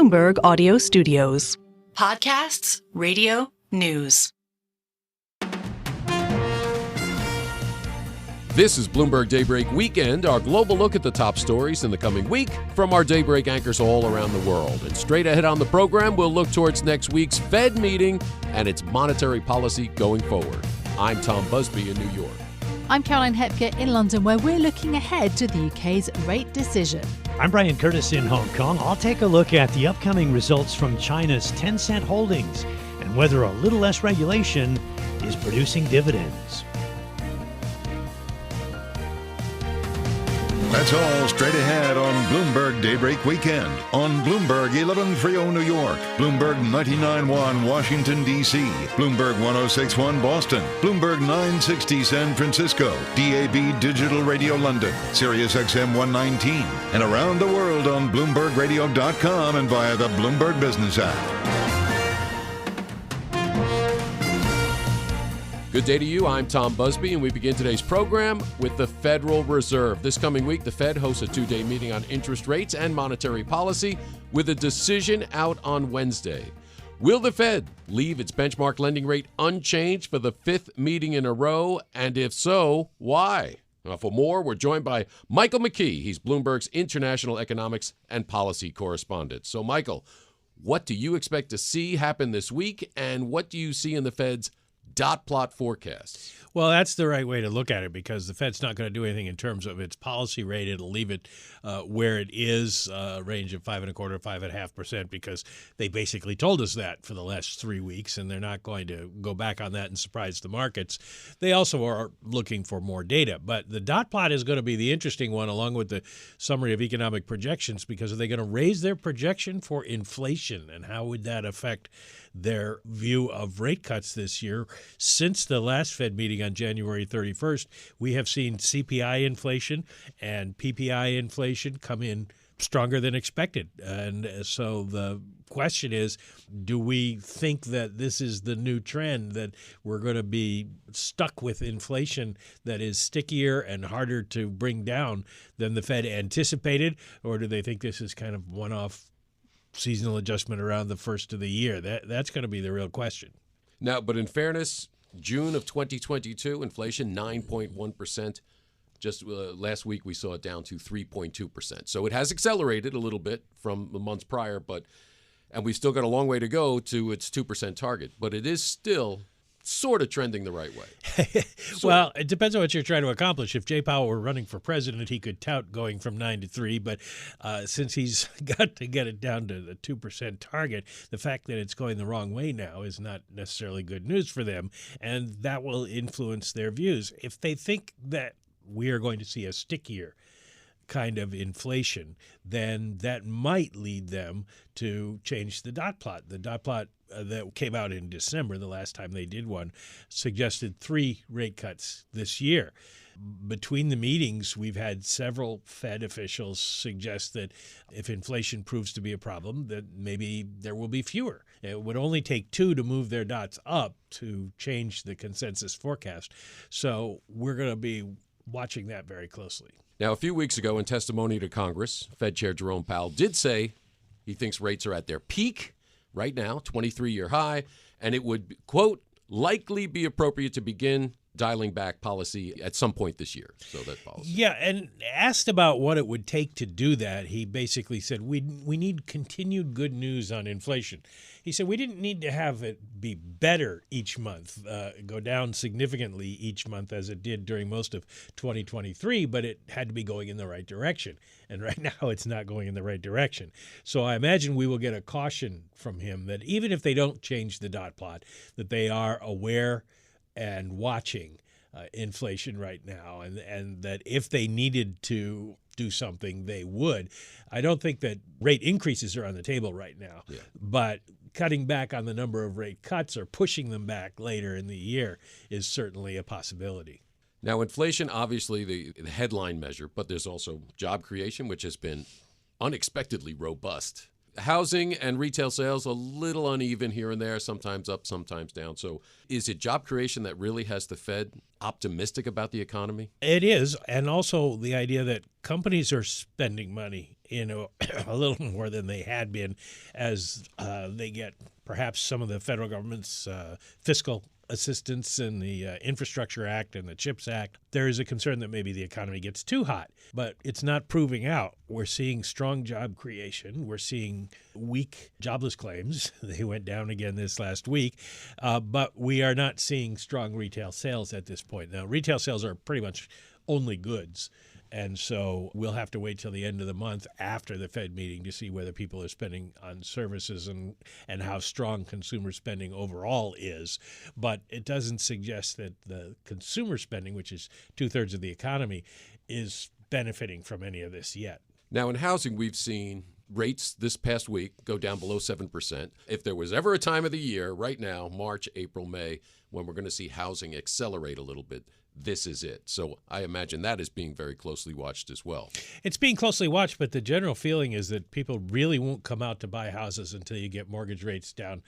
Bloomberg Audio Studios. Podcasts, radio, news. This is Bloomberg Daybreak Weekend, our global look at the top stories in the coming week from our Daybreak anchors all around the world. And straight ahead on the program, we'll look towards next week's Fed meeting and its monetary policy going forward. I'm Tom Busby in New York. I'm Caroline Hepker in London, where we're looking ahead to the UK's rate decision. I'm Brian Curtis in Hong Kong. I'll take a look at the upcoming results from China's Tencent holdings and whether a little less regulation is producing dividends. That's all straight ahead on Bloomberg Daybreak Weekend on Bloomberg 1130 New York, Bloomberg 99.1 Washington, D.C., Bloomberg 106.1 Boston, Bloomberg 960 San Francisco, DAB Digital Radio London, Sirius XM 119, and around the world on BloombergRadio.com and via the Bloomberg Business app. Good day to you. I'm Tom Busby, and we begin today's program with the Federal Reserve. This coming week, the Fed hosts a two-day meeting on interest rates and monetary policy with a decision out on Wednesday. Will the Fed leave its benchmark lending rate unchanged for the fifth meeting in a row? And if so, why? Now, for more, we're joined by Michael McKee. He's Bloomberg's international economics and policy correspondent. So, Michael, what do you expect to see happen this week, and what do you see in the Fed's dot plot forecasts? Well, that's the right way to look at it, because the Fed's not going to do anything in terms of its policy rate. It'll leave it where it is, a range of 5.25%, 5.5%, because they basically told us that for the last 3 weeks, and they're not going to go back on that and surprise the markets. They also are looking for more data. But the dot plot is going to be the interesting one, along with the summary of economic projections, because are they going to raise their projection for inflation, and how would that affect their view of rate cuts this year? Since the last Fed meeting on January 31st, we have seen CPI inflation and PPI inflation come in stronger than expected. And so the question is, do we think that this is the new trend, that we're going to be stuck with inflation that is stickier and harder to bring down than the Fed anticipated? Or do they think this is kind of one-off seasonal adjustment around the first of the year? That's going to be the real question. Now, but in fairness, June of 2022, inflation 9.1%. Just last week, we saw it down to 3.2%. So it has accelerated a little bit from the months prior, and we've still got a long way to go to its 2% target. But it is still sort of trending the right way. Well, it depends on what you're trying to accomplish. If Jay Powell were running for president, he could tout going from 9 to 3. But since he's got to get it down to the 2% target, the fact that it's going the wrong way now is not necessarily good news for them. And that will influence their views. If they think that we are going to see a stickier kind of inflation, then that might lead them to change the dot plot. The dot plot that came out in December, the last time they did one, suggested 3 rate cuts this year. Between the meetings, we've had several Fed officials suggest that if inflation proves to be a problem, that maybe there will be fewer. It would only take 2 to move their dots up to change the consensus forecast. So we're going to be watching that very closely. Now, a few weeks ago in testimony to Congress, Fed Chair Jerome Powell did say he thinks rates are at their peak right now, 23-year high, and it would, quote, likely be appropriate to begin dialing back policy at some point this year. So that policy. Yeah, and asked about what it would take to do that, he basically said we need continued good news on inflation. He said we didn't need to have it be better each month, go down significantly each month as it did during most of 2023, but it had to be going in the right direction. And right now it's not going in the right direction. So I imagine we will get a caution from him that even if they don't change the dot plot, that they are aware and watching inflation right now, and that if they needed to do something, they would. I don't think that rate increases are on the table right now, but cutting back on the number of rate cuts or pushing them back later in the year is certainly a possibility. Now, inflation, obviously the headline measure, but there's also job creation, which has been unexpectedly robust. Housing and retail sales a little uneven here and there, sometimes up, sometimes down. So is it job creation that really has the Fed optimistic about the economy? It is. And also the idea that companies are spending money, a little more than they had been as they get perhaps some of the federal government's fiscal assistance in the Infrastructure Act and the CHIPS Act. There is a concern that maybe the economy gets too hot, but it's not proving out. We're seeing strong job creation. We're seeing weak jobless claims. They went down again this last week, but we are not seeing strong retail sales at this point. Now, retail sales are pretty much only goods. And so we'll have to wait till the end of the month after the Fed meeting to see whether people are spending on services and how strong consumer spending overall is. But it doesn't suggest that the consumer spending, which is 2/3 of the economy, is benefiting from any of this yet. Now, in housing, we've seen rates this past week go down below 7%. If there was ever a time of the year, right now, March, April, May, when we're going to see housing accelerate a little bit, this is it. So I imagine that is being very closely watched as well. It's being closely watched, but the general feeling is that people really won't come out to buy houses until you get mortgage rates down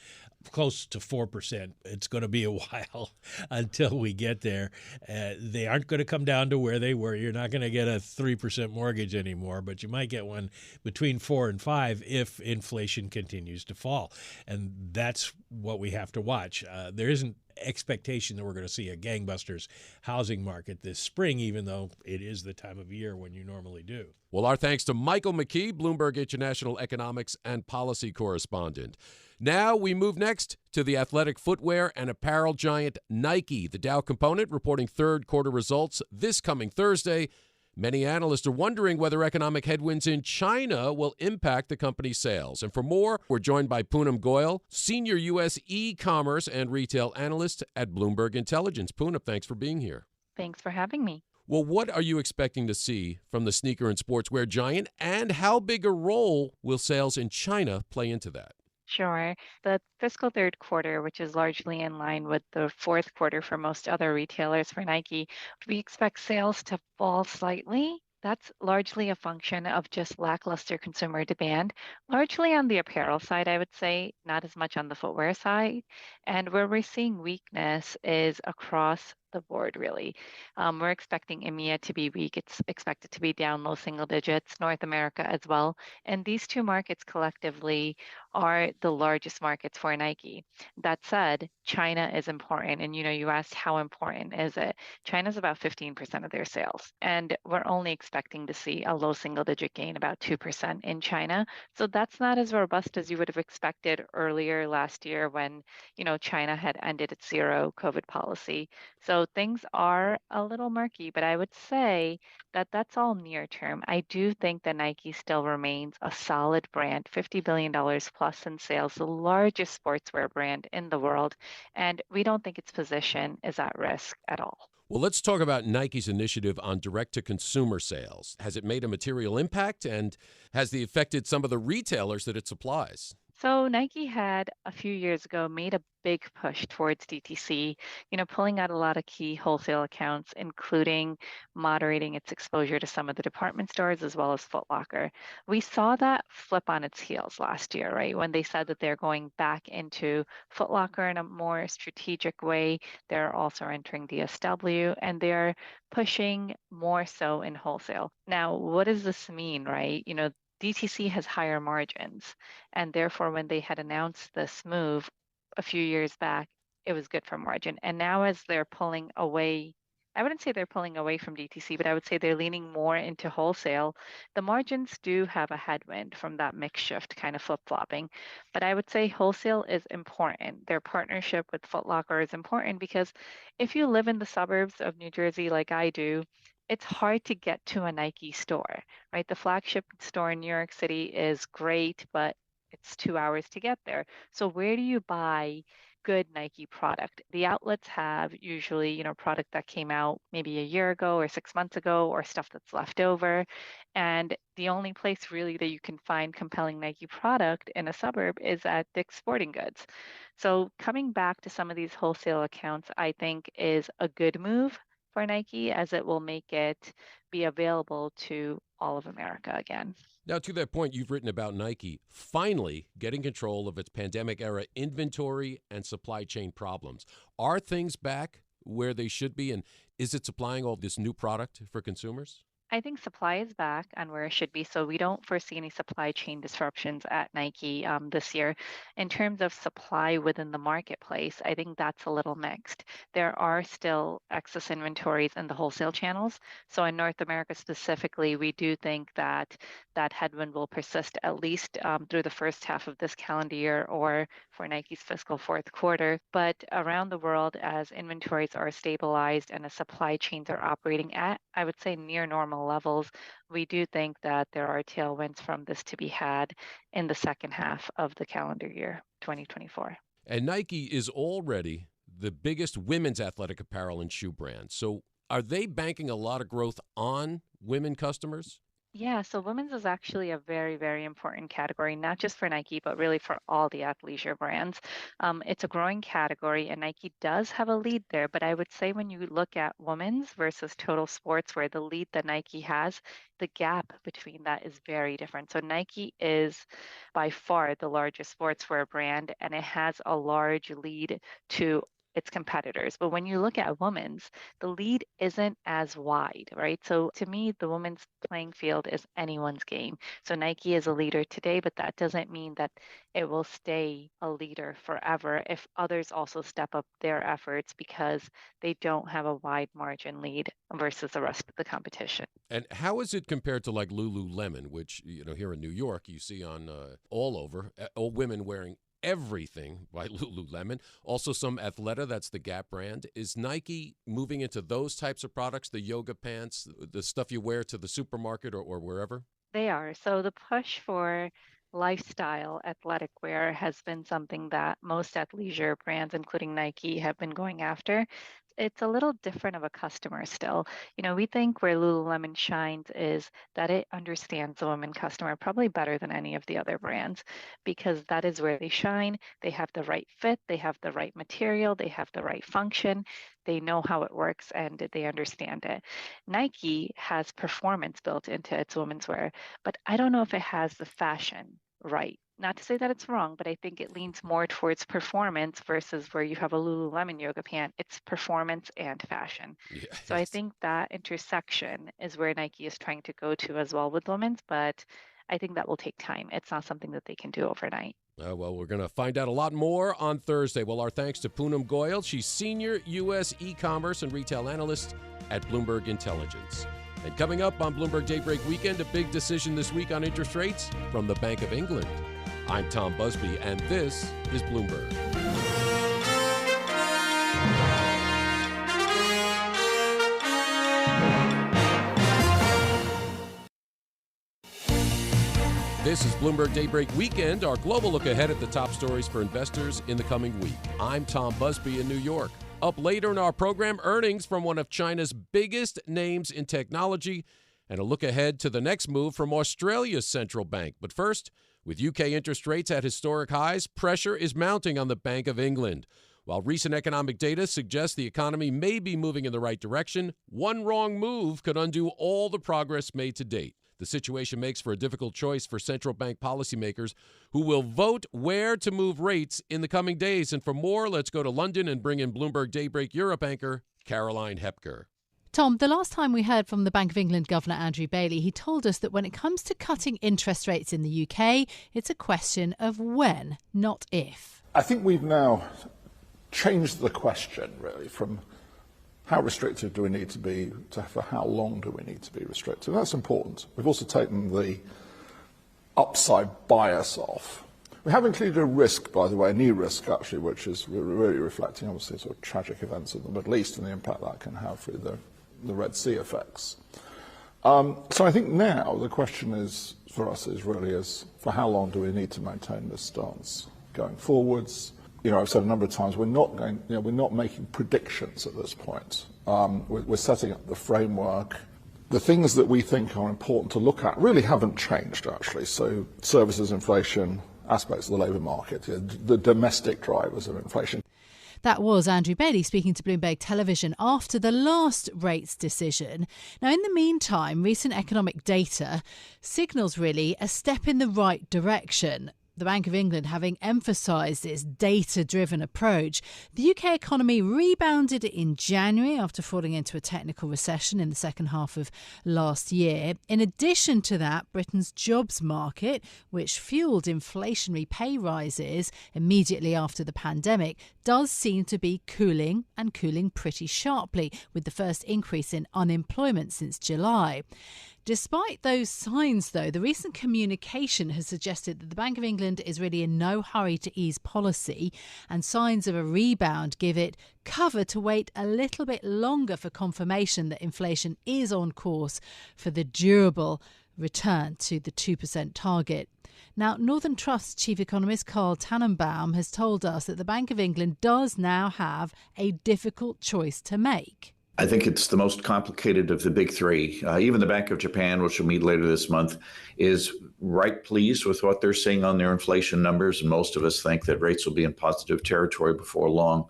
close to 4%. It's going to be a while until we get there. They aren't going to come down to where they were. You're not going to get a 3% mortgage anymore, but you might get one between 4 and 5 if inflation continues to fall. And that's what we have to watch. There isn't expectation that we're going to see a gangbusters housing market this spring, even though it is the time of year when you normally do. Well, our thanks to Michael McKee, Bloomberg International Economics and Policy Correspondent. Now we move next to the athletic footwear and apparel giant Nike. The Dow component reporting third quarter results this coming Thursday. Many analysts are wondering whether economic headwinds in China will impact the company's sales. And for more, we're joined by Poonam Goyal, senior U.S. e-commerce and retail analyst at Bloomberg Intelligence. Poonam, thanks for being here. Thanks for having me. Well, what are you expecting to see from the sneaker and sportswear giant, and how big a role will sales in China play into that? Sure. The fiscal third quarter, which is largely in line with the fourth quarter for most other retailers for Nike, we expect sales to fall slightly. That's largely a function of just lackluster consumer demand, largely on the apparel side, I would say, not as much on the footwear side. And where we're seeing weakness is across the board, really. We're expecting EMEA to be weak. It's expected to be down low single digits, North America as well. And these two markets collectively are the largest markets for Nike. That said, China is important. And you asked how important is it? China's about 15% of their sales. And we're only expecting to see a low single digit gain, about 2% in China. So that's not as robust as you would have expected earlier last year when, China had ended its zero COVID policy. So things are a little murky, but I would say that that's all near term. I do think that Nike still remains a solid brand, $50 billion plus in sales, the largest sportswear brand in the world. And we don't think its position is at risk at all. Well, let's talk about Nike's initiative on direct-to-consumer sales. Has it made a material impact, and has it affected some of the retailers that it supplies? So Nike had a few years ago made a big push towards DTC, pulling out a lot of key wholesale accounts, including moderating its exposure to some of the department stores as well as Foot Locker. We saw that flip on its heels last year, right? When they said that they're going back into Foot Locker in a more strategic way. They're also entering DSW, and they're pushing more so in wholesale. Now, what does this mean, right? DTC has higher margins, and therefore when they had announced this move a few years back, it was good for margin. And now as they're pulling away, I wouldn't say they're pulling away from DTC, but I would say they're leaning more into wholesale. The margins do have a headwind from that mix shift kind of flip-flopping, but I would say wholesale is important. Their partnership with Foot Locker is important because if you live in the suburbs of New Jersey like I do, it's hard to get to a Nike store, right? The flagship store in New York City is great, but it's 2 hours to get there. So where do you buy good Nike product? The outlets have usually, product that came out maybe a year ago or 6 months ago, or stuff that's left over. And the only place really that you can find compelling Nike product in a suburb is at Dick's Sporting Goods. So coming back to some of these wholesale accounts, I think is a good move for Nike, as it will make it be available to all of America again. Now, to that point, you've written about Nike finally getting control of its pandemic-era inventory and supply chain problems. Are things back where they should be, and is it supplying all this new product for consumers? I think supply is back and where it should be. So we don't foresee any supply chain disruptions at Nike this year. In terms of supply within the marketplace, I think that's a little mixed. There are still excess inventories in the wholesale channels. So in North America specifically, we do think that that headwind will persist at least through the first half of this calendar year or for Nike's fiscal fourth quarter. But around the world, as inventories are stabilized and as supply chains are operating at, I would say, near normal levels, we do think that there are tailwinds from this to be had in the second half of the calendar year 2024. And Nike is already the biggest women's athletic apparel and shoe brand. So are they banking a lot of growth on women customers? Yeah, so women's is actually a very, very important category, not just for Nike, but really for all the athleisure brands. It's a growing category, and Nike does have a lead there. But I would say when you look at women's versus total sports, where the lead that Nike has, the gap between that is very different. So Nike is by far the largest sportswear brand, and it has a large lead to its competitors. But when you look at women's, the lead isn't as wide, right? So to me, the women's playing field is anyone's game. So Nike is a leader today, but that doesn't mean that it will stay a leader forever if others also step up their efforts because they don't have a wide margin lead versus the rest of the competition. And how is it compared to like Lululemon, which, here in New York, you see on all over, all women wearing everything by Lululemon. Also some Athleta, that's the Gap brand. Is Nike moving into those types of products, the yoga pants, the stuff you wear to the supermarket or wherever? They are. So the push for lifestyle athletic wear has been something that most athleisure brands, including Nike, have been going after. It's a little different of a customer still. We think where Lululemon shines is that it understands the women customer probably better than any of the other brands because that is where they shine. They have the right fit, they have the right material, they have the right function, they know how it works, and they understand it. Nike has performance built into its women's wear, but I don't know if it has the fashion right. Not to say that it's wrong, but I think it leans more towards performance versus where you have a Lululemon yoga pant. It's performance and fashion. Yeah, So I think that intersection is where Nike is trying to go to as well with women's, but I think that will take time. It's not something that they can do overnight. Well, we're going to find out a lot more on Thursday. Well, our thanks to Poonam Goyal. She's Senior U.S. E-commerce and Retail Analyst at Bloomberg Intelligence. And coming up on Bloomberg Daybreak Weekend, a big decision this week on interest rates from the Bank of England. I'm Tom Busby, and this is Bloomberg. This is Bloomberg Daybreak Weekend, our global look ahead at the top stories for investors in the coming week. I'm Tom Busby in New York. Up later in our program, earnings from one of China's biggest names in technology, and a look ahead to the next move from Australia's central bank. But first, with UK interest rates at historic highs, pressure is mounting on the Bank of England. While recent economic data suggests the economy may be moving in the right direction, one wrong move could undo all the progress made to date. The situation makes for a difficult choice for central bank policymakers who will vote where to move rates in the coming days. And for more, let's go to London and bring in Bloomberg Daybreak Europe anchor Caroline Hepker. Tom, the last time we heard from the Bank of England Governor Andrew Bailey, he told us that when it comes to cutting interest rates in the UK, it's a question of when, not if. I think we've now changed the question, really, from how restrictive do we need to be to for how long do we need to be restrictive. That's important. We've also taken the upside bias off. We have included a risk, by the way, a new risk, actually, which is really reflecting, obviously, sort of tragic events in the Middle East and the impact that can have through the Red Sea effects. So I think now the question is, for us, is really for how long do we need to maintain this stance going forwards? I've said a number of times we're not making predictions at this point. We're setting up the framework. The things that we think are important to look at really haven't changed, actually. So services inflation, aspects of the labour market, the domestic drivers of inflation. That was Andrew Bailey speaking to Bloomberg Television after the last rates decision. Now, in the meantime, recent economic data signals really a step in the right direction. The Bank of England having emphasised its data-driven approach. The UK economy rebounded in January after falling into a technical recession in the second half of last year. In addition to that, Britain's jobs market, which fuelled inflationary pay rises immediately after the pandemic, does seem to be cooling and cooling pretty sharply, with the first increase in unemployment since July. Despite those signs, though, the recent communication has suggested that the Bank of England is really in no hurry to ease policy, and signs of a rebound give it cover to wait a little bit longer for confirmation that inflation is on course for the durable return to the 2% target. Now, Northern Trust chief economist Carl Tannenbaum has told us that the Bank of England does now have a difficult choice to make. I think it's the most complicated of the big three. Even the Bank of Japan, which will meet later this month, is right pleased with what they're seeing on their inflation numbers. And most of us think that rates will be in positive territory before long.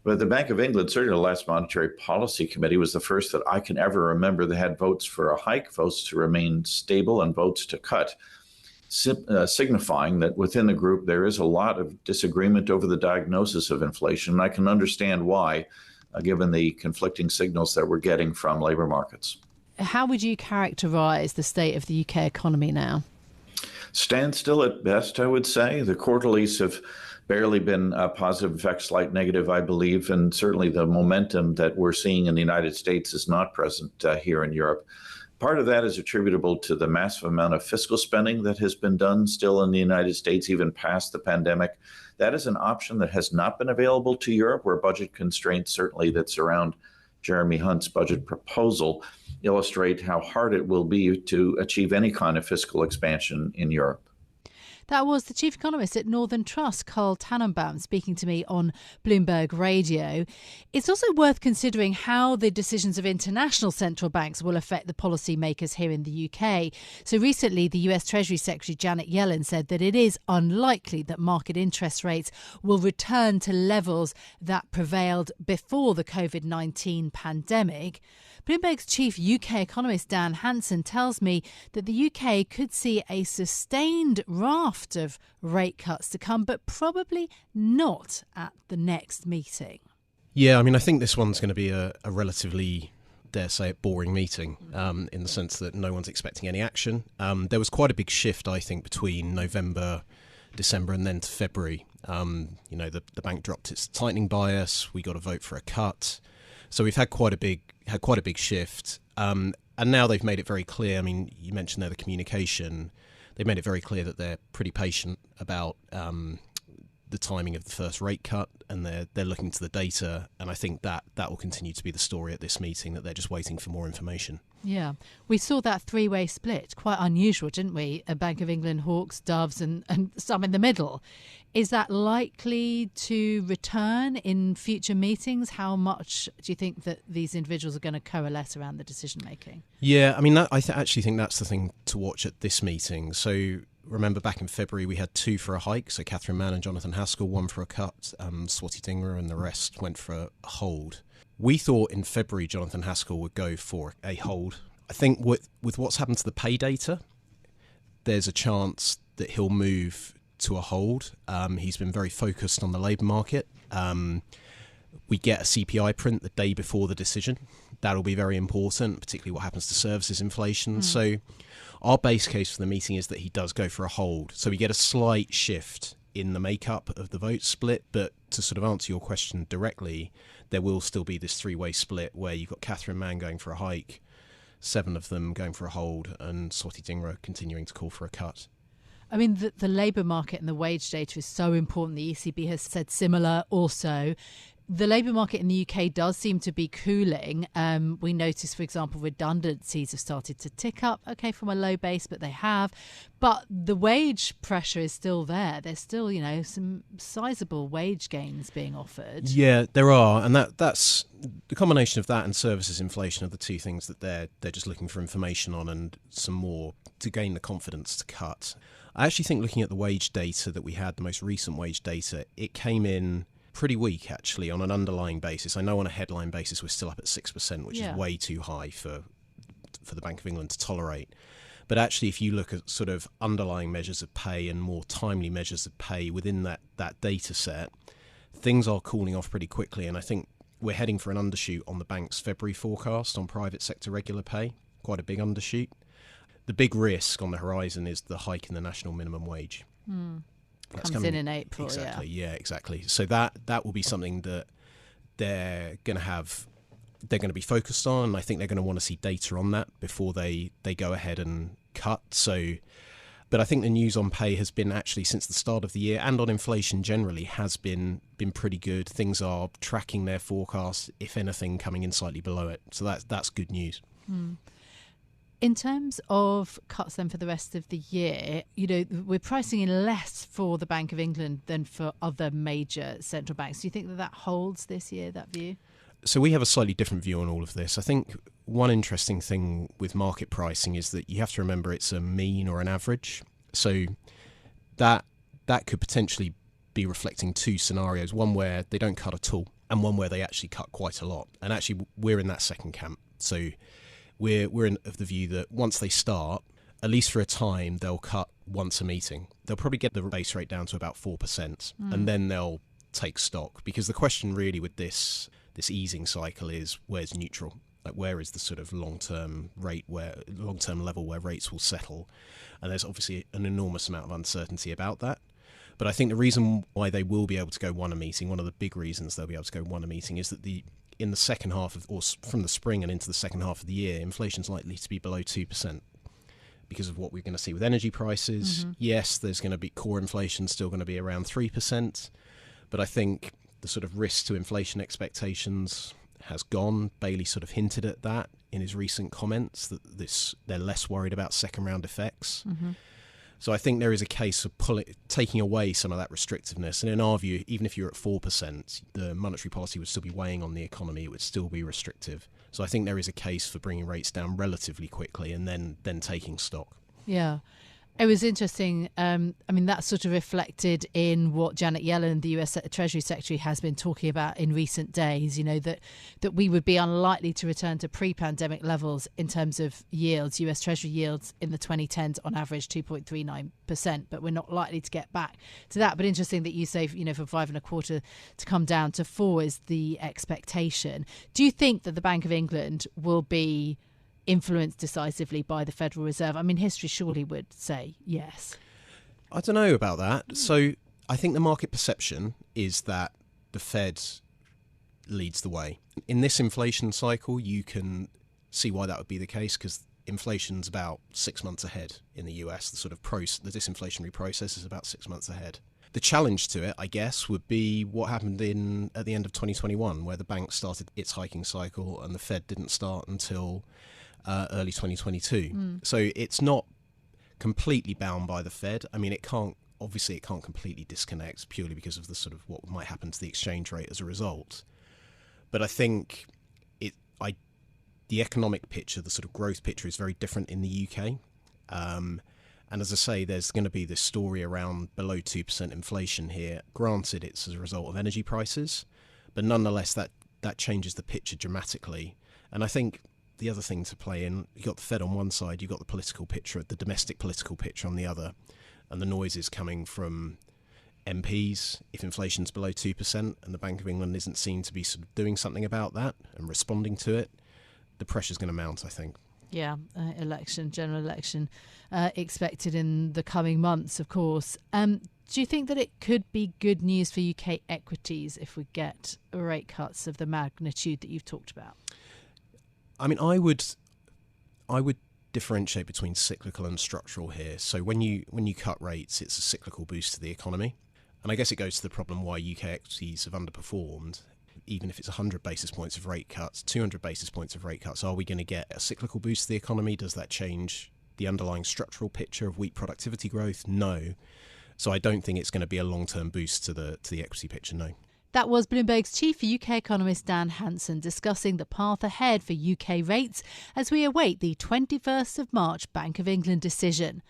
But the Bank of England, certainly the last Monetary Policy Committee, was the first that I can ever remember that had votes for a hike, votes to remain stable, and votes to cut, signifying that within the group there is a lot of disagreement over the diagnosis of inflation. And I can understand why, given the conflicting signals that we're getting from labour markets. How would you characterise the state of the UK economy now? Standstill at best, I would say. The quarterlies have barely been positive, in fact, slight negative, I believe, and certainly the momentum that we're seeing in the United States is not present here in Europe. Part of that is attributable to the massive amount of fiscal spending that has been done still in the United States, even past the pandemic. That is an option that has not been available to Europe, where budget constraints, certainly that surround Jeremy Hunt's budget proposal, illustrate how hard it will be to achieve any kind of fiscal expansion in Europe. That was the chief economist at Northern Trust, Carl Tannenbaum, speaking to me on Bloomberg Radio. It's also worth considering how the decisions of international central banks will affect the policymakers here in the UK. So recently, the US Treasury Secretary Janet Yellen said that it is unlikely that market interest rates will return to levels that prevailed before the COVID-19 pandemic. Bloomberg's chief UK economist Dan Hansen tells me that the UK could see a sustained raft of rate cuts to come, but probably not at the next meeting. Yeah, I mean, I think this one's going to be a relatively, dare say it, boring meeting in the sense that no one's expecting any action. There was quite a big shift, I think, between November, December and then to February. The bank dropped its tightening bias. We got a vote for a cut. So we've had quite a big shift, and now they've made it very clear. I mean, you mentioned there the communication. They've made it very clear that they're pretty patient about the timing of the first rate cut, and they're looking to the data. And I think that will continue to be the story at this meeting, that they're just waiting for more information. Yeah, we saw that three-way split, quite unusual, didn't we? A Bank of England, hawks, doves, and some in the middle. Is that likely to return in future meetings? How much do you think that these individuals are going to coalesce around the decision-making? Yeah, I mean, actually think that's the thing to watch at this meeting. So remember back in February we had two for a hike, so Catherine Mann and Jonathan Haskell, one for a cut, Swati Dhingra and the rest went for a hold. We thought in February Jonathan Haskell would go for a hold. I think with what's happened to the pay data, there's a chance that he'll move to a hold. He's been very focused on the labour market. We get a CPI print the day before the decision. That'll be very important, particularly what happens to services inflation. So our base case for the meeting is that he does go for a hold. So we get a slight shift in the makeup of the vote split. But to sort of answer your question directly, there will still be this three-way split where you've got Catherine Mann going for a hike, 7 of them going for a hold, and Swati Dhingra continuing to call for a cut. I mean, the labour market and the wage data is so important. The ECB has said similar also. The labour market in the UK does seem to be cooling. We noticed, for example, redundancies have started to tick up, from a low base, but they have. But the wage pressure is still there. There's still, some sizable wage gains being offered. Yeah, there are. And that's the combination of that and services inflation are the two things that they're just looking for information on and some more to gain the confidence to cut. I actually think looking at the wage data that we had, the most recent wage data, it came in pretty weak, actually, on an underlying basis. I know on a headline basis we're still up at 6%, which is way too high for the Bank of England to tolerate. But actually, if you look at sort of underlying measures of pay and more timely measures of pay within that data set, things are cooling off pretty quickly. And I think we're heading for an undershoot on the bank's February forecast on private sector regular pay, quite a big undershoot. The big risk on the horizon is the hike in the national minimum wage. That's comes in April. Exactly, yeah, exactly. So that will be something that they're going to be focused on. And I think they're going to want to see data on that before they go ahead and cut. So, but I think the news on pay has been actually since the start of the year, and on inflation generally, has been pretty good. Things are tracking their forecasts, if anything, coming in slightly below it. So that's good news. In terms of cuts then for the rest of the year, we're pricing in less for the Bank of England than for other major central banks. Do you think that holds this year, that view? So we have a slightly different view on all of this. I think one interesting thing with market pricing is that you have to remember it's a mean or an average. So that could potentially be reflecting two scenarios, one where they don't cut at all and one where they actually cut quite a lot. And actually we're in that second camp. So we're of the view that once they start, at least for a time, they'll cut once a meeting. They'll probably get the base rate down to about 4%, and then they'll take stock. Because the question really with this easing cycle is, where's neutral? Like, where is the sort of long-term level where rates will settle? And there's obviously an enormous amount of uncertainty about that. But I think the reason why they will be able to go one a meeting, one of the big reasons they'll be able to go one a meeting, is that in the second half or from the spring and into the second half of the year, inflation's likely to be below 2%. Because of what we're going to see with energy prices. Yes, there's going to be core inflation still going to be around 3%, but I think the sort of risk to inflation expectations has gone. Bailey sort of hinted at that in his recent comments, that they're less worried about second round effects. So I think there is a case of taking away some of that restrictiveness. And in our view, even if you're at 4%, the monetary policy would still be weighing on the economy. It would still be restrictive. So I think there is a case for bringing rates down relatively quickly and then taking stock. Yeah. It was interesting. That's sort of reflected in what Janet Yellen, the US Treasury Secretary, has been talking about in recent days, that we would be unlikely to return to pre-pandemic levels in terms of yields. US Treasury yields in the 2010s on average 2.39%, but we're not likely to get back to that. But interesting that you say, for 5.25% to come down to 4% is the expectation. Do you think that the Bank of England will be influenced decisively by the Federal Reserve? I mean, history surely would say yes. I don't know about that. So I think the market perception is that the Fed leads the way. In this inflation cycle, you can see why that would be the case, because inflation's about 6 months ahead in the US. The sort of the disinflationary process is about 6 months ahead. The challenge to it, I guess, would be what happened at the end of 2021, where the bank started its hiking cycle and the Fed didn't start until early 2022. So it's not completely bound by the Fed. I mean, it can't completely disconnect purely because of the sort of what might happen to the exchange rate as a result. But I think the economic picture, the sort of growth picture, is very different in the UK. And as I say, there's going to be this story around below 2% inflation here. Granted, it's as a result of energy prices, but nonetheless, that changes the picture dramatically. And I think the other thing to play in, you've got the Fed on one side, you've got the political picture, the domestic political picture on the other, and the noise is coming from MPs. If inflation's below 2% and the Bank of England isn't seen to be sort of doing something about that and responding to it, the pressure's going to mount, I think. Yeah, general election expected in the coming months, of course. Do you think that it could be good news for UK equities if we get rate cuts of the magnitude that you've talked about? I mean, I would differentiate between cyclical and structural here. So when you cut rates, it's a cyclical boost to the economy. And I guess it goes to the problem why UK equities have underperformed. Even if it's 100 basis points of rate cuts, 200 basis points of rate cuts, are we going to get a cyclical boost to the economy? Does that change the underlying structural picture of weak productivity growth? No. So I don't think it's going to be a long-term boost to the equity picture, no. That was Bloomberg's chief UK economist Dan Hansen discussing the path ahead for UK rates as we await the 21st of March Bank of England decision.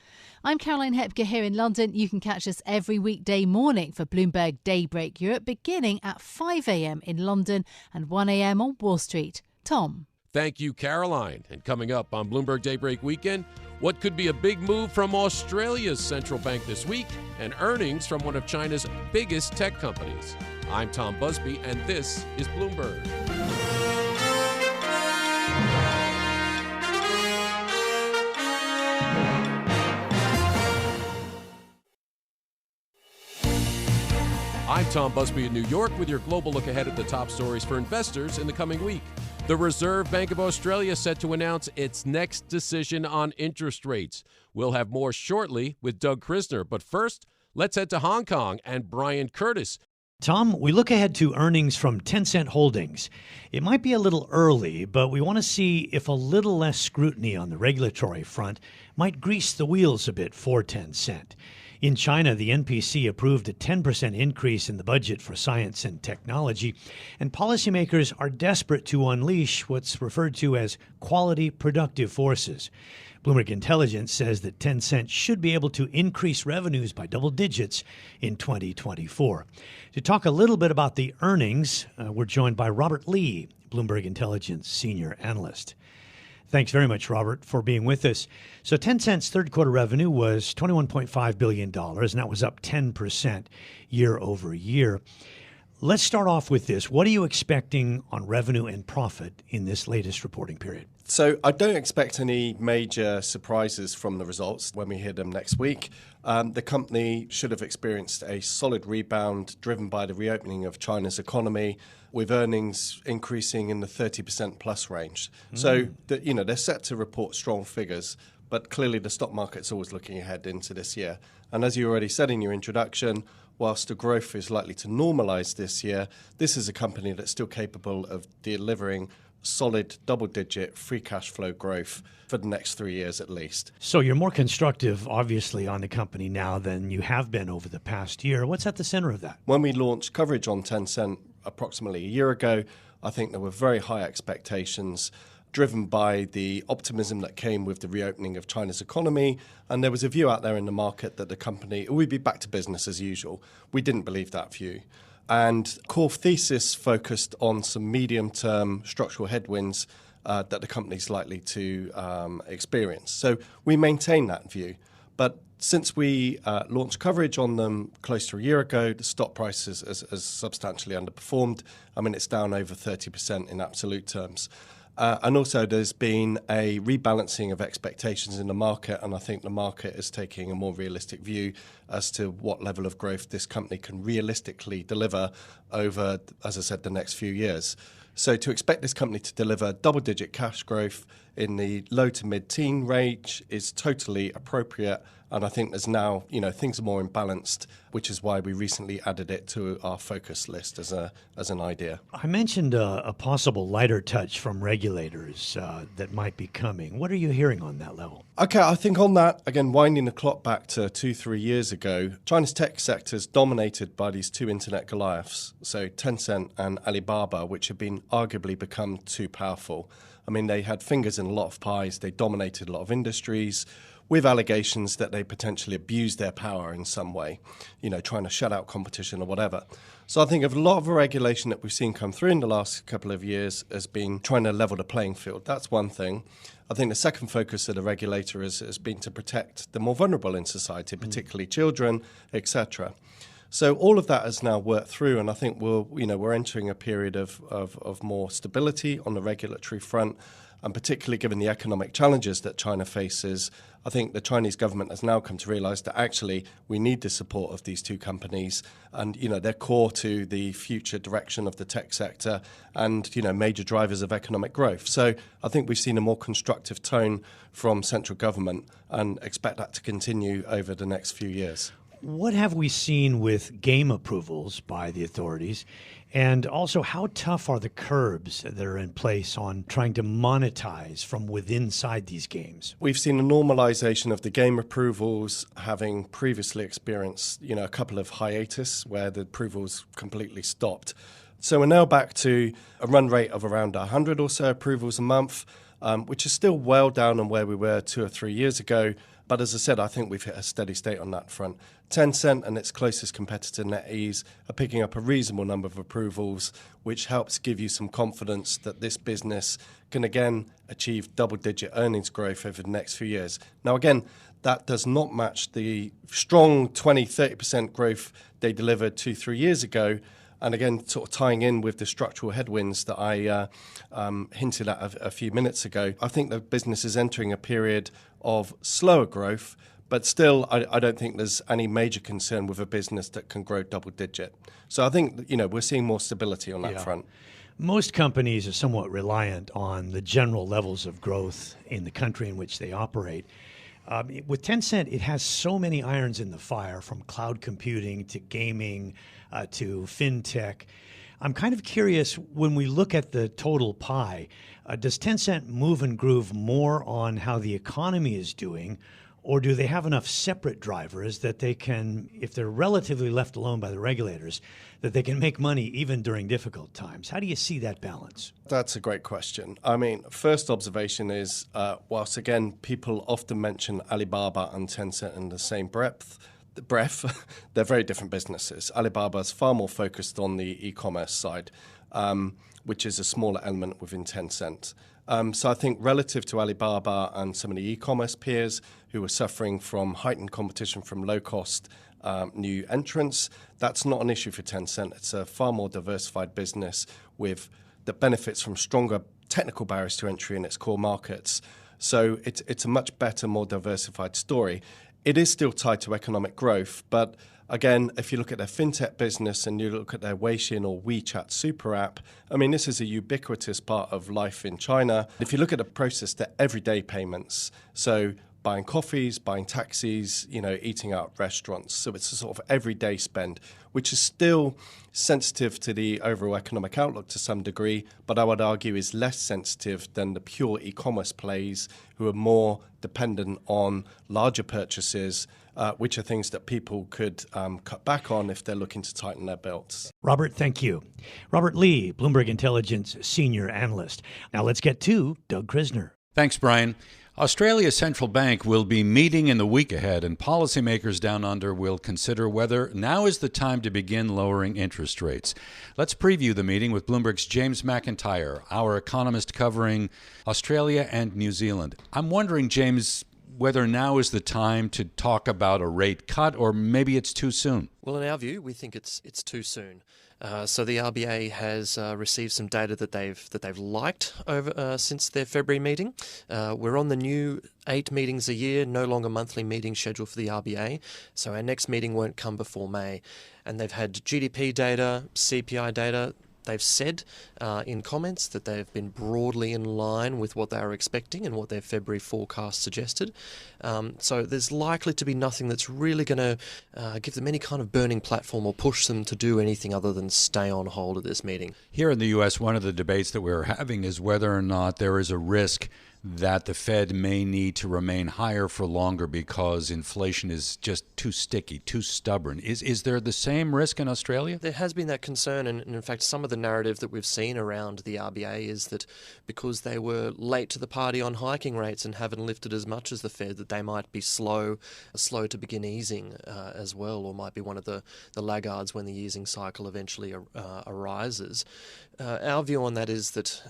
I'm Caroline Hepker here in London. You can catch us every weekday morning for Bloomberg Daybreak Europe beginning at 5 a.m. in London and 1 a.m. on Wall Street. Tom. Thank you, Caroline. And coming up on Bloomberg Daybreak Weekend, what could be a big move from Australia's central bank this week and earnings from one of China's biggest tech companies. I'm Tom Busby, and this is Bloomberg. I'm Tom Busby in New York with your global look ahead at the top stories for investors in the coming week. The Reserve Bank of Australia set to announce its next decision on interest rates. We'll have more shortly with Doug Krisner. But first, let's head to Hong Kong and Brian Curtis. Tom, we look ahead to earnings from Tencent Holdings. It might be a little early, but we want to see if a little less scrutiny on the regulatory front might grease the wheels a bit for Tencent. In China, the NPC approved a 10% increase in the budget for science and technology, and policymakers are desperate to unleash what's referred to as quality productive forces. Bloomberg Intelligence says that Tencent should be able to increase revenues by double digits in 2024. To talk a little bit about the earnings, we're joined by Robert Lee, Bloomberg Intelligence senior analyst. Thanks very much, Robert, for being with us. So Tencent's third quarter revenue was $21.5 billion, and that was up 10% year over year. Let's start off with this. What are you expecting on revenue and profit in this latest reporting period? So I don't expect any major surprises from the results when we hear them next week. The company should have experienced a solid rebound driven by the reopening of China's economy, with earnings increasing in the 30% plus range. So they're set to report strong figures, but clearly the stock market's always looking ahead into this year. And as you already said in your introduction, whilst the growth is likely to normalize this year, this is a company that's still capable of delivering solid double-digit free cash flow growth for the next 3 years at least. So you're more constructive, obviously, on the company now than you have been over the past year. What's at the center of that? When we launched coverage on Tencent approximately a year ago, I think there were very high expectations driven by the optimism that came with the reopening of China's economy. And there was a view out there in the market that the company would be back to business as usual. We didn't believe that view. And core thesis focused on some medium-term structural headwinds that the company's likely to experience. So we maintain that view. But since we launched coverage on them close to a year ago, the stock price has substantially underperformed. I mean, it's down over 30% in absolute terms. And also there's been a rebalancing of expectations in the market, and I think the market is taking a more realistic view as to what level of growth this company can realistically deliver over, as I said, the next few years. So to expect this company to deliver double-digit cash growth in the low to mid-teen range is totally appropriate. And I think there's now, things are more imbalanced, which is why we recently added it to our focus list as an idea. I mentioned a possible lighter touch from regulators that might be coming. What are you hearing on that level? Okay, I think on that, again, winding the clock back to 2-3 years ago, China's tech sector is dominated by these two internet Goliaths, so Tencent and Alibaba, which have been arguably become too powerful. I mean, they had fingers in a lot of pies. They dominated a lot of industries, with allegations that they potentially abused their power in some way, trying to shut out competition or whatever. So I think a lot of the regulation that we've seen come through in the last couple of years has been trying to level the playing field. That's one thing. I think the second focus of the regulator has been to protect the more vulnerable in society, particularly children, etc. So all of that has now worked through, and I think we're entering a period of more stability on the regulatory front. And particularly given the economic challenges that China faces, I think the Chinese government has now come to realize that actually we need the support of these two companies, and they're core to the future direction of the tech sector and major drivers of economic growth. So I think we've seen a more constructive tone from central government and expect that to continue over the next few years. What have we seen with game approvals by the authorities? And also, how tough are the curbs that are in place on trying to monetize from within inside these games? We've seen a normalization of the game approvals, having previously experienced, a couple of hiatus where the approvals completely stopped. So we're now back to a run rate of around 100 or so approvals a month, which is still well down on where we were 2 or 3 years ago. But as I said, I think we've hit a steady state on that front. Tencent and its closest competitor, NetEase, are picking up a reasonable number of approvals, which helps give you some confidence that this business can again achieve double-digit earnings growth over the next few years. Now, again, that does not match the strong 20-30% growth they delivered 2-3 years ago. And again, sort of tying in with the structural headwinds that I hinted at a few minutes ago, I think the business is entering a period of slower growth, but still, I don't think there's any major concern with a business that can grow double digit. So I think, we're seeing more stability on that front. Most companies are somewhat reliant on the general levels of growth in the country in which they operate. With Tencent, it has so many irons in the fire, from cloud computing to gaming to fintech. I'm kind of curious, when we look at the total pie, does Tencent move and groove more on how the economy is doing, or do they have enough separate drivers that they can, if they're relatively left alone by the regulators, that they can make money even during difficult times? How do you see that balance? That's a great question. I mean, first observation is, whilst again, people often mention Alibaba and Tencent in the same breath, they're very different businesses. Alibaba is far more focused on the e-commerce side, which is a smaller element within Tencent. So I think relative to Alibaba and some of the e-commerce peers who are suffering from heightened competition from low-cost new entrants, that's not an issue for Tencent. It's a far more diversified business that benefits from stronger technical barriers to entry in its core markets. So it's a much better, more diversified story. It is still tied to economic growth, but again, if you look at their fintech business and you look at their Weixin or WeChat super app, I mean, this is a ubiquitous part of life in China. If you look at the process, they're everyday payments. So buying coffees, buying taxis, eating out at restaurants. So it's a sort of everyday spend, which is still sensitive to the overall economic outlook to some degree, but I would argue is less sensitive than the pure e-commerce plays who are more dependent on larger purchases, which are things that people could cut back on if they're looking to tighten their belts. Robert, thank you. Robert Lee, Bloomberg Intelligence Senior Analyst. Now let's get to Doug Krisner. Thanks, Brian. Australia's central bank will be meeting in the week ahead, and policymakers down under will consider whether now is the time to begin lowering interest rates. Let's preview the meeting with Bloomberg's James McIntyre, our economist covering Australia and New Zealand. I'm wondering, James, whether now is the time to talk about a rate cut, or maybe it's too soon. Well, in our view, we think it's too soon. So the RBA has received some data that they've liked over since their February meeting. We're on the new 8 meetings a year, no longer monthly meetings scheduled for the RBA. So our next meeting won't come before May. And they've had GDP data, CPI data. They've said in comments that they've been broadly in line with what they were expecting and what their February forecast suggested. So there's likely to be nothing that's really going to give them any kind of burning platform or push them to do anything other than stay on hold at this meeting. Here in the U.S., one of the debates that we're having is whether or not there is a risk that the Fed may need to remain higher for longer because inflation is just too sticky, too stubborn. Is there the same risk in Australia? There has been that concern, and in fact some of the narrative that we've seen around the RBA is that because they were late to the party on hiking rates and haven't lifted as much as the Fed, that they might be slow to begin easing as well, or might be one of the laggards when the easing cycle eventually arises. Our view on that is that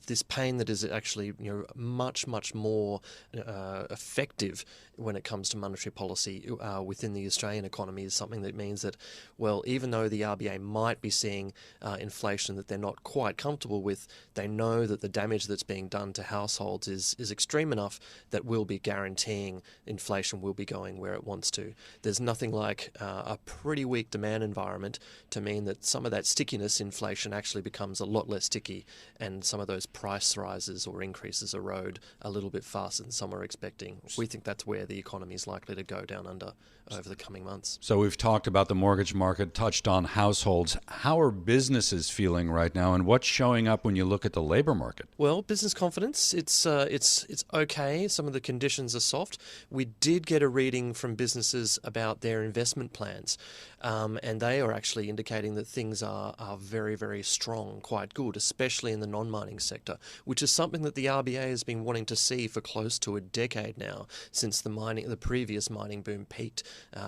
this pain that is actually much more effective when it comes to monetary policy within the Australian economy is something that means that, well, even though the RBA might be seeing inflation that they're not quite comfortable with, they know that the damage that's being done to households is extreme enough that we'll be guaranteeing inflation will be going where it wants to. There's nothing like a pretty weak demand environment to mean that some of that stickiness inflation actually becomes a lot less sticky, and some of those price rises or increases erode a little bit faster than some are expecting. We think that's where the economy is likely to go down under over the coming months. So we've talked about the mortgage market, touched on households. How are businesses feeling right now, and what's showing up when you look at the labor market? Well, business confidence, it's okay. Some of the conditions are soft. We did get a reading from businesses about their investment plans, and they are actually indicating that things are very, very strong, quite good, especially in the non-mining sector, which is something that the RBA has been wanting to see for close to a decade now, since the previous mining boom peaked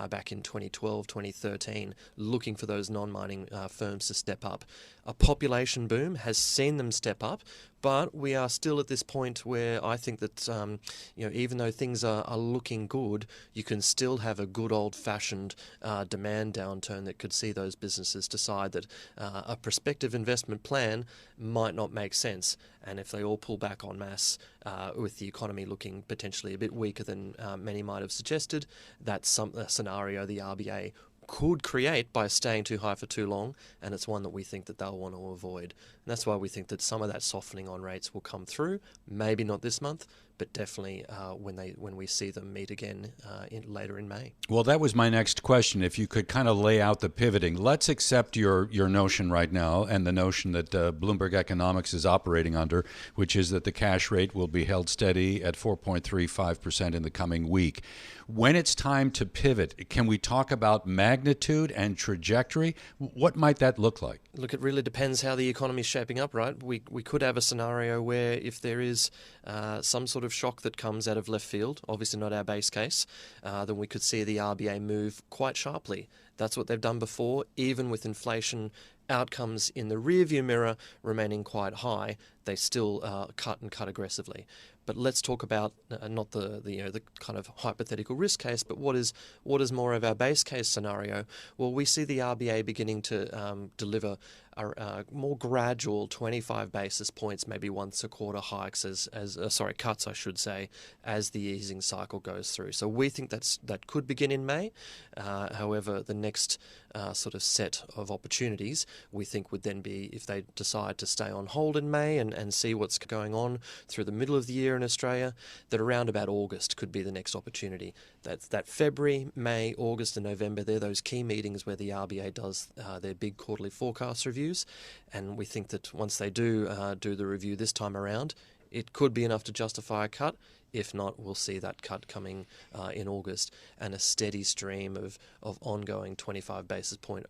back in 2012, 2013, looking for those non-mining firms to step up. A population boom has seen them step up, but we are still at this point where I think that even though things are looking good, you can still have a good old-fashioned demand downturn that could see those businesses decide that a prospective investment plan might not make sense. And if they all pull back en masse, with the economy looking potentially a bit weaker than many might have suggested, that's a scenario the RBA could create by staying too high for too long, and it's one that we think that they'll want to avoid. And that's why we think that some of that softening on rates will come through, maybe not this month, but definitely when we see them meet again later in May. Well, that was my next question. If you could kind of lay out the pivoting. Let's accept your notion right now, and the notion that Bloomberg Economics is operating under, which is that the cash rate will be held steady at 4.35% in the coming week. When it's time to pivot, can we talk about magnitude and trajectory? What might that look like? Look, it really depends how the economy is shaping up, right? We could have a scenario where if there is some sort of shock that comes out of left field, obviously not our base case, then we could see the RBA move quite sharply. That's what they've done before, even with inflation outcomes in the rearview mirror remaining quite high, they still cut aggressively. But let's talk about not the kind of hypothetical risk case, but what is more of our base case scenario. Well, we see the RBA beginning to deliver a more gradual 25 basis points, maybe once a quarter hikes cuts, I should say, as the easing cycle goes through. So we think that could begin in May. However, the next sort of set of opportunities we think would then be if they decide to stay on hold in May and see what's going on through the middle of the year in Australia, that around about August could be the next opportunity. That February, May, August and November, they're those key meetings where the RBA does their big quarterly forecast reviews, and we think that once they do the review this time around, it could be enough to justify a cut. If not, we'll see that cut coming in August and a steady stream of ongoing 25 basis point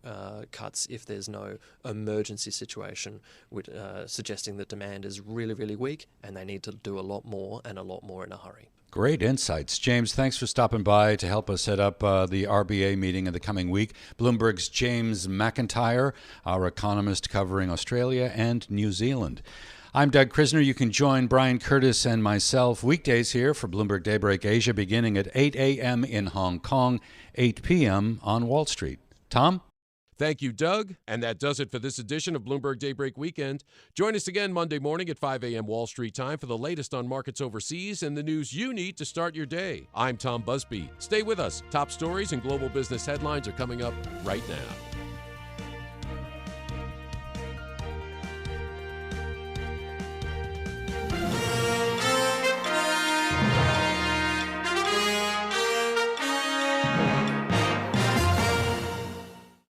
cuts if there's no emergency situation suggesting that demand is really, really weak and they need to do a lot more and a lot more in a hurry. Great insights. James, thanks for stopping by to help us set up the RBA meeting in the coming week. Bloomberg's James McIntyre, our economist covering Australia and New Zealand. I'm Doug Krisner. You can join Brian Curtis and myself weekdays here for Bloomberg Daybreak Asia beginning at 8 a.m. in Hong Kong, 8 p.m. on Wall Street. Tom? Thank you, Doug. And that does it for this edition of Bloomberg Daybreak Weekend. Join us again Monday morning at 5 a.m. Wall Street time for the latest on markets overseas and the news you need to start your day. I'm Tom Busby. Stay with us. Top stories and global business headlines are coming up right now.